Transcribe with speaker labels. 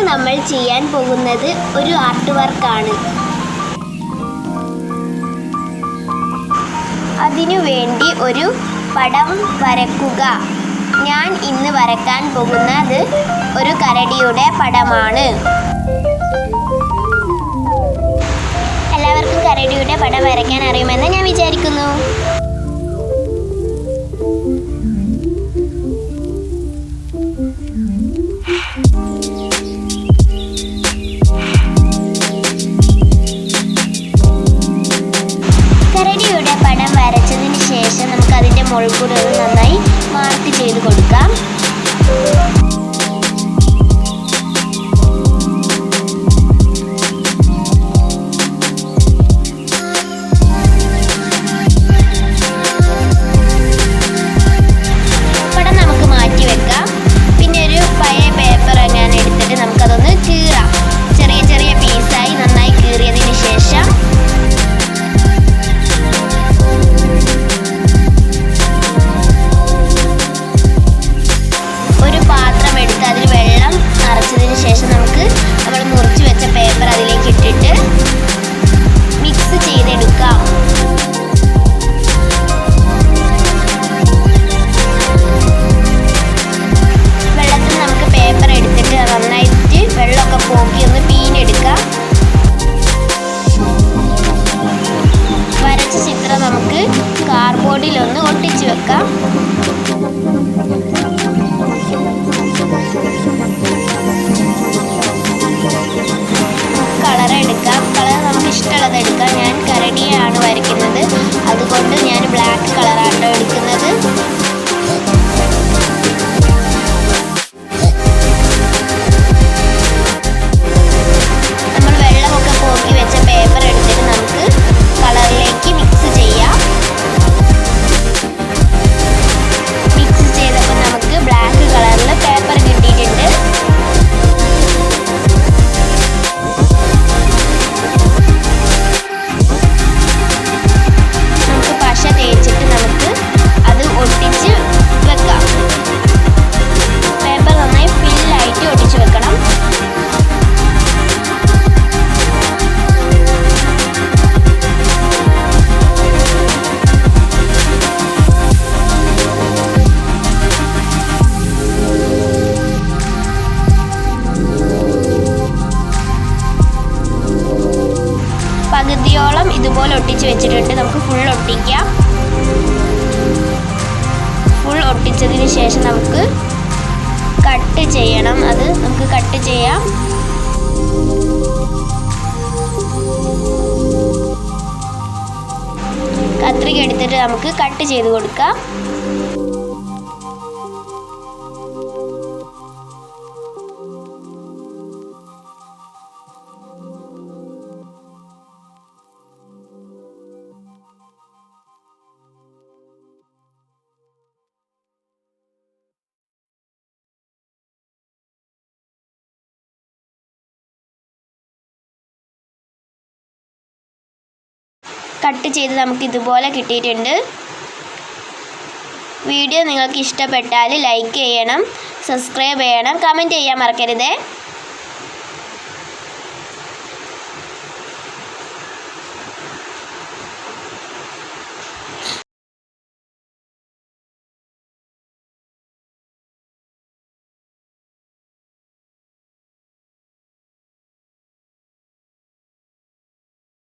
Speaker 1: നമ്മൾ ചെയ്യാൻ പോകുന്നത് ഒരു ആർട്ട് വർക്കാണ്. അതിനുവേണ്ടി ഒരു പടം വരയ്ക്കുക. ഞാൻ ഇന്ന് വരയ്ക്കാൻ പോകുന്നത് ഒരു കരടിയുടെ പടമാണ്. എല്ലാവർക്കും കരടിയുടെ പടം വരയ്ക്കാൻ അറിയുമെന്ന് ഞാൻ വിചാരിക്കുന്നു. കരടിയുടെ പടം വരച്ചതിന് ശേഷം നമുക്ക് അതിൻ്റെ മുൾക്കൂട് നന്നായി മാർക്ക് ചെയ്ത് കൊടുക്കാം. പടം നമുക്ക് മാറ്റി വെക്കാം. പിന്നെ ഒരു പഴയ പേപ്പർ ഞാൻ എടുത്തിട്ട് നമുക്കതൊന്ന് കീറാം. ചെറിയ ചെറിയ പീസായി നന്നായി കീറിയതിന് ശേഷം ഒരു പാത്രം എടുത്ത് അതിൽ വെള്ളം നിറച്ചതിന് ശേഷം നമുക്ക് നമ്മൾ മുറിച്ച് വെച്ച പേപ്പർ അതിലേക്ക് ഇട്ടിട്ട് മിക്സ് ചെയ്തെടുക്കാം. വെള്ളത്തിൽ നമുക്ക് പേപ്പർ എടുത്തിട്ട് നന്നായിട്ട് വെള്ളമൊക്കെ പോക്കി ഒന്ന് പീഞ്ഞെടുക്കാം. വരച്ച ചിത്രം നമുക്ക് കാർഡ്ബോർഡിൽ ഒന്ന് ഒട്ടിച്ചു വെക്കാം. കളർ എടുക്കാം. കളർ നമുക്ക് ഇഷ്ടമുള്ളത് എടുക്കാം. ഞാൻ കരടിയാണ് വരയ്ക്കുന്നത്, അതുകൊണ്ട് ഞാൻ ബ്ലാക്ക് കളറാട്ടോ എടുക്കുന്നത്. നമ്മൾ വെള്ളമൊക്കെ പോക്കി വെച്ച പേപ്പർ എടുത്തിട്ട് നമുക്ക് കളറിലേക്ക് മിക്സ് ചെയ്യാം. മിക്സ് ചെയ്തപ്പോൾ നമുക്ക് ബ്ലാക്ക് കളറിൽ പേപ്പർ കിട്ടിയിട്ടുണ്ട്. നമുക്ക് പശ തേച്ചിട്ട് നമുക്ക് അത് ഒട്ടിച്ച് വെക്കാം. പേപ്പർ നന്നായി ഫില്ലായിട്ട് ഒട്ടിച്ച് വെക്കണം. പകുതിയോളം ഇതുപോലെ ഒട്ടിച്ച് വെച്ചിട്ടുണ്ട്. നമുക്ക് ഫുൾ ഒട്ടിക്കാം. ഫുൾ ഒട്ടിച്ചതിന് ശേഷം നമുക്ക് കട്ട് ചെയ്യണം. അത് നമുക്ക് കട്ട് ചെയ്യാം. കത്രിക എടുത്തിട്ട് നമുക്ക് കട്ട് ചെയ്ത് കൊടുക്കാം. കട്ട് ചെയ്ത് നമുക്ക് ഇതുപോലെ കിട്ടിയിട്ടുണ്ട്. വീഡിയോ നിങ്ങൾക്ക് ഇഷ്ടപ്പെട്ടാൽ ലൈക്ക് ചെയ്യണം, സബ്സ്ക്രൈബ് ചെയ്യണം, കമൻറ്റ് ചെയ്യാൻ മറക്കരുതേ.